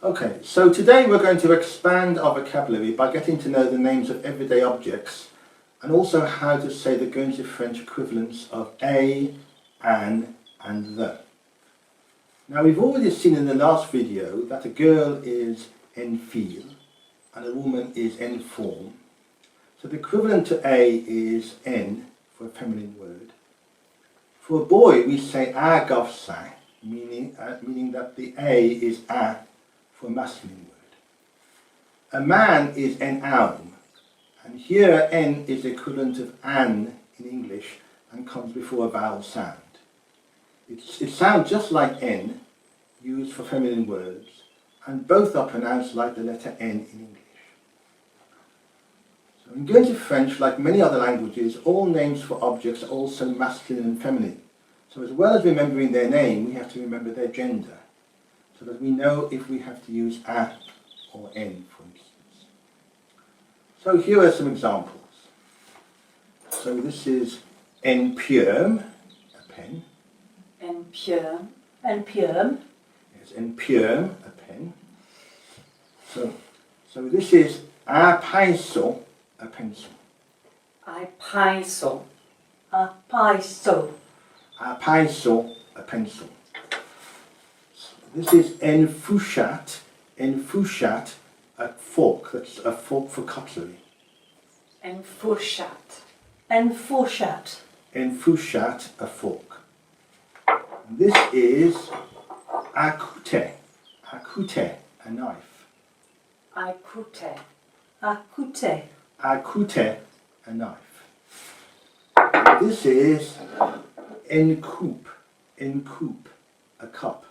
Okay, so today we're going to expand our vocabulary by getting to know the names of everyday objects and also how to say the Guernsey French equivalents of a, an and the. Now we've already seen in the last video that a girl is en fil and a woman is en forme. So the equivalent to a is en for a feminine word. For a boy we say a garçon, meaning that the a is a for a masculine word. A man is en homme, and here en is the equivalent of an in English and comes before a vowel sound. It sounds just like n, used for feminine words, and both are pronounced like the letter n in English. So in Guernsey French, like many other languages, all names for objects are also masculine and feminine. So as well as remembering their name, we have to remember their gender, so that we know if we have to use a or n, for instance. So here are some examples. So this is en plume, a pen. En plume. En plume. Yes, en plume, a pen. So this is un pinceau, a pencil. Un pinceau. Un pinceau. Un pinceau, a pencil. This is en fourchette, a fork. That's a fork for cutlery. En fourchette. En fourchette. En fourchette, a fork. And this is a couteau, a knife. Un couteau. Un couteau. A couteau, a knife. And this is en coupe, a cup.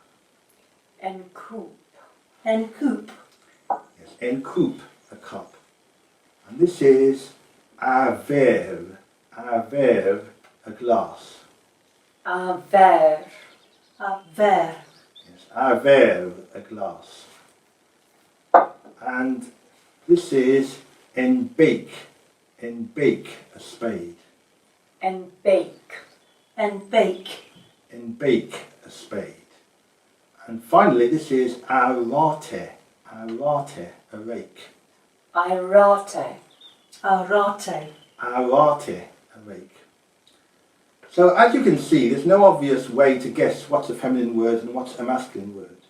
En coupe. En coupe. Yes, en coupe, a cup. And this is un verre, a glass. Un verre. Un verre. Yes, un verre, a glass. And this is en bake, a spade. En bake. En bake. En bake, a spade. And finally, this is a rate, a rake. I rate. A rate. A rake. So as you can see, there's no obvious way to guess what's a feminine word and what's a masculine word.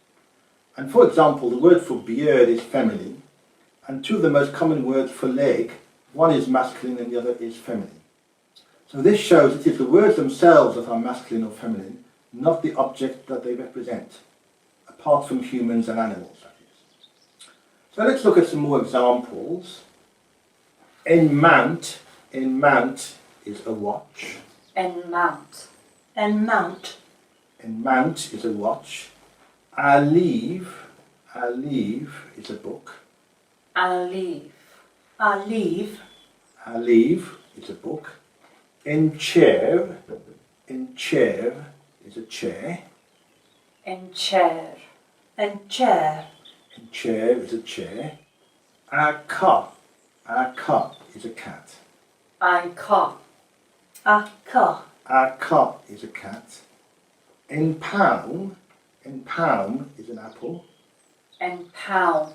And for example, the word for beard is feminine, and two of the most common words for leg, one is masculine and the other is feminine. So this shows it is the words themselves that are masculine or feminine, not the object that they represent, apart from humans and animals, that is. So let's look at some more examples. En mount is a watch. En mount. En mount. En mount is a watch. A livre is a book. Un livre. A livre. A livre is a book. En chair is a chair. En chair. En chair. En chair is a chair. A cat is a cat. Un cat. A car. A cat is a cat. En palm is an apple. En palm.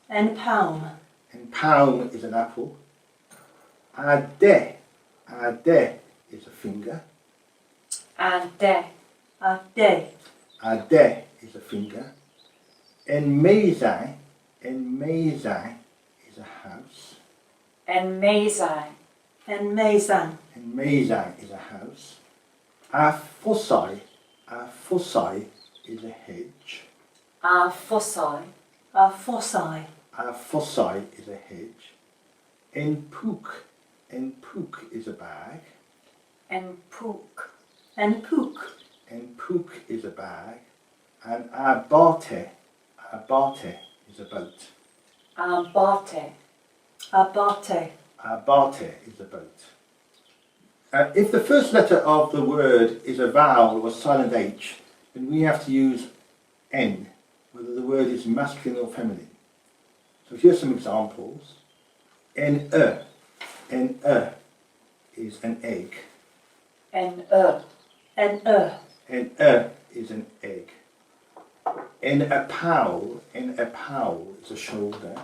En palm. En palm is an apple. A dé is a finger. Un dé. A day. A dé is a finger. En maison is a house. En maison. En maison. En maison is a house. A fossé is a hedge. Un fossé. A fossé. A fossé is a hedge. En pook is a bag. En pook. En pook. En pook is a bag. And a bate is a boat. Un bate. A bate. A bate is a boat. If the first letter of the word is a vowel or silent H, then we have to use N, whether the word is masculine or feminine. So here's some examples. En is an egg. En e. En e. En is an egg. En epaule is a shoulder.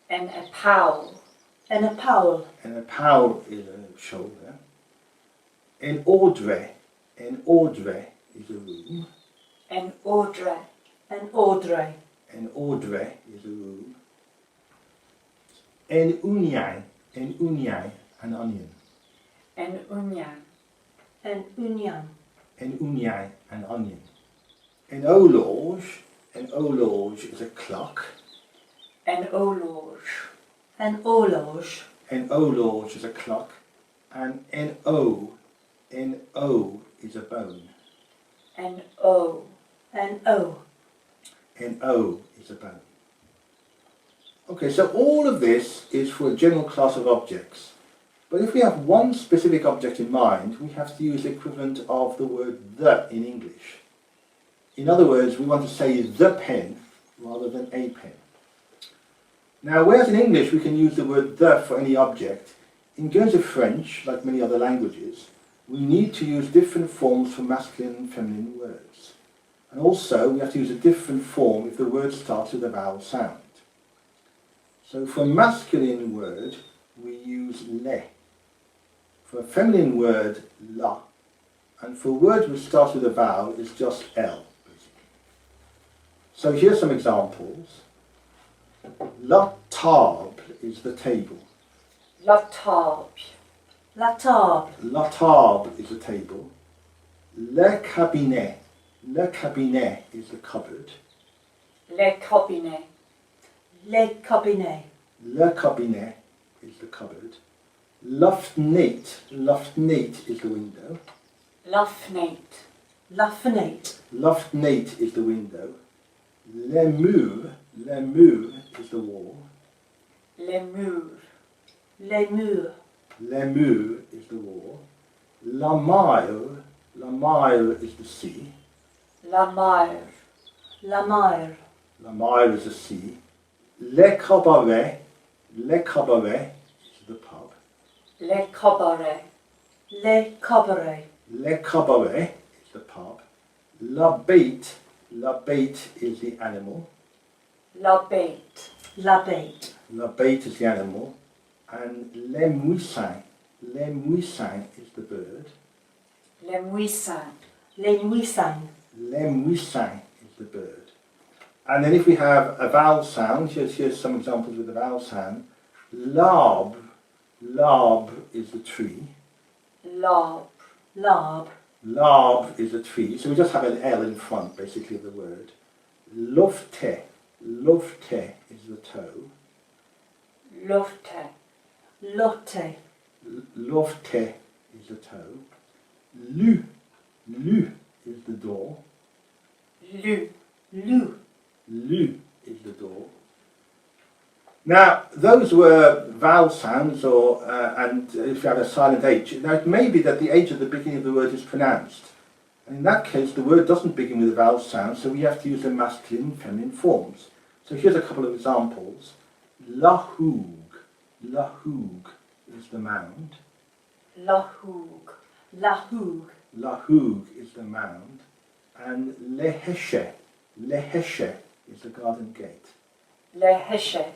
En epaule. En epaule. En epaule is a shoulder. En ordre is a room. En ordre. En ordre. En ordre is a room. En union, an onion. En union. En union. En union, an onion. En horloge is a clock. En horloge. En horloge. En horloge is a clock. And N-O is a bone. En o. En o. N-O is a bone. Okay, so all of this is for a general class of objects. But if we have one specific object in mind, we have to use the equivalent of the word the in English. In other words, we want to say the pen rather than a pen. Now, whereas in English we can use the word the for any object, in Guernsey French, like many other languages, we need to use different forms for masculine and feminine words. And also, we have to use a different form if the word starts with a vowel sound. So for a masculine word, we use le. For a feminine word, la. And for words which start with a vowel, it's just l, basically. So here's some examples. La table is the table. La table. La table. La table is the table. Le cabinet is the cupboard. Le cabinet. Le cabinet. Le cabinet is the cupboard. La fenêtre is the window. La fenêtre. La fenêtre. La fenêtre is the window. Le mur is the wall. Les murs. Les murs. Le mur is the wall. La mer is the sea. La mer. La mer. La mer is the sea. Le cabaret is the pub. Le cabaret. Le cabaret. Le cabaret is the pub. La bête is the animal. La bête. La bête. La bête is the animal. And le muissin is the bird. Les muissins. Les muissins. Le muissin is the bird. And then if we have a vowel sound, here's some examples with a vowel sound. L'arbre is the tree. L'arbre. L'arbre. L'arbre is a tree. So we just have an L in front, basically, of the word. Lofte is the toe. Lotte. Lotte. Lofte is the toe. Lu is the door. Lu. Lu. Lu is the door. Now, those were vowel sounds, and if you have a silent H. Now, it may be that the H at the beginning of the word is pronounced. And in that case, the word doesn't begin with a vowel sound, so we have to use the masculine and feminine forms. So here's a couple of examples. La hoog is the mound. La hoog. La hoog. La hoog is the mound. And le heshe is the garden gate. Le heshe.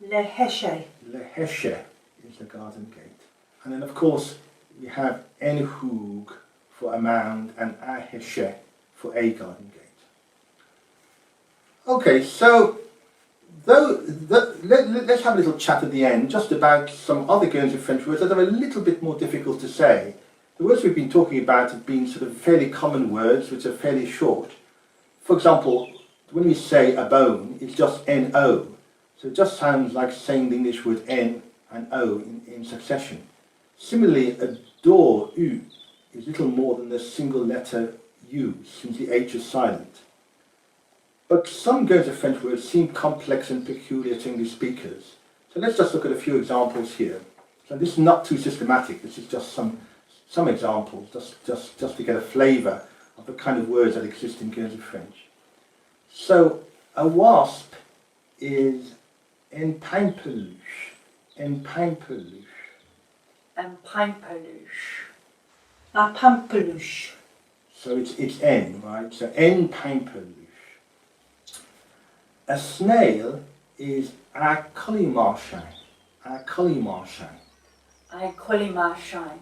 Le heshe. Le heshe is the garden gate. And then of course we have en hoog for a mound and a heshe for a garden gate. Okay, so let's have a little chat at the end just about some other Guernsey French words that are a little bit more difficult to say. The words we've been talking about have been sort of fairly common words which are fairly short. For example, when we say a bone, it's just N-O. So it just sounds like saying the English word N and O in succession. Similarly, a door, U, is little more than the single letter U, since the H is silent. But some Guernsey French words seem complex and peculiar to English speakers. So let's just look at a few examples here. So this is not too systematic, this is just some examples, just to get a flavour of the kind of words that exist in Guernsey French. So a wasp is en paimpeluche. En paimpeluche. En paimpeluche. A pampeluche. So it's N, right? So en paimpeluche. A snail is un colymarchon. Un colymarchon. Un colimachin.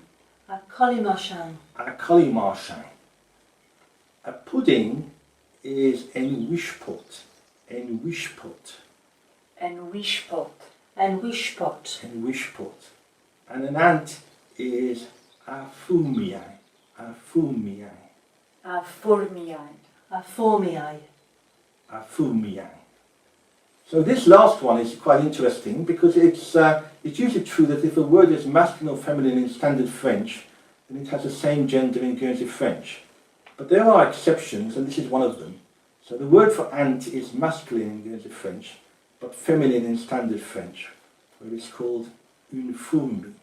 A colimachin. Un colymarchon. A pudding is en wishpot. En wishpot. En wishpot. En wishpot. En wishpot. And an ant is a fumiai. A fumiai. Un fourmiai. A formiae. A fumiai. So this last one is quite interesting because it's usually true that if a word is masculine or feminine in standard French, then it has the same gender in Guernsey French. But there are exceptions, and this is one of them. So the word for ant is masculine in Guernsey French, but feminine in standard French, where it's called une fourmi.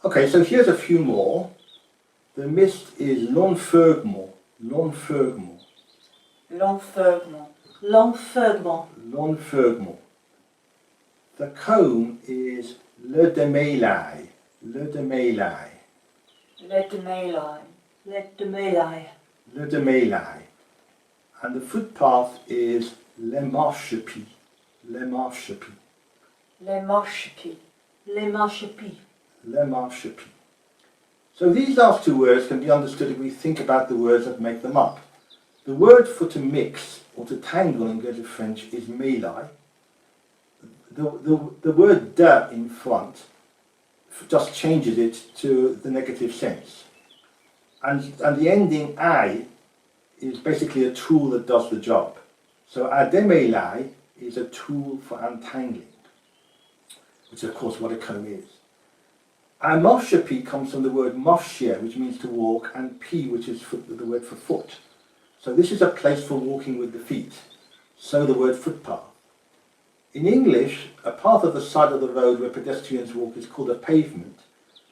Okay, so here's a few more. The mist is l'enfergement. L'enfergement. L'enfergement. L'enfergement. L'enfergement. The comb is le démêlage. Le démêlage. Le démêlage. Le démêlage. Le démêlage. And the footpath is le marchepied. Le marchepied. Les marchepieds. Les marchepieds. Le marchepied. So these last two words can be understood if we think about the words that make them up. The word for to mix or to tangle in Guernsey French is mêler. The word de in front just changes it to the negative sense. And the ending I is basically a tool that does the job. So a démêler is a tool for untangling, which is of course what a comb is. A marchepied comes from the word marcher, which means to walk, and pied, which is the word for foot. So this is a place for walking with the feet. So the word footpath. In English, a path at the side of the road where pedestrians walk is called a pavement,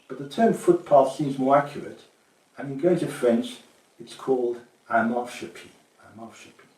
but the term footpath seems more accurate, and in Guernsey French, it's called un marchepied. Un marchepied.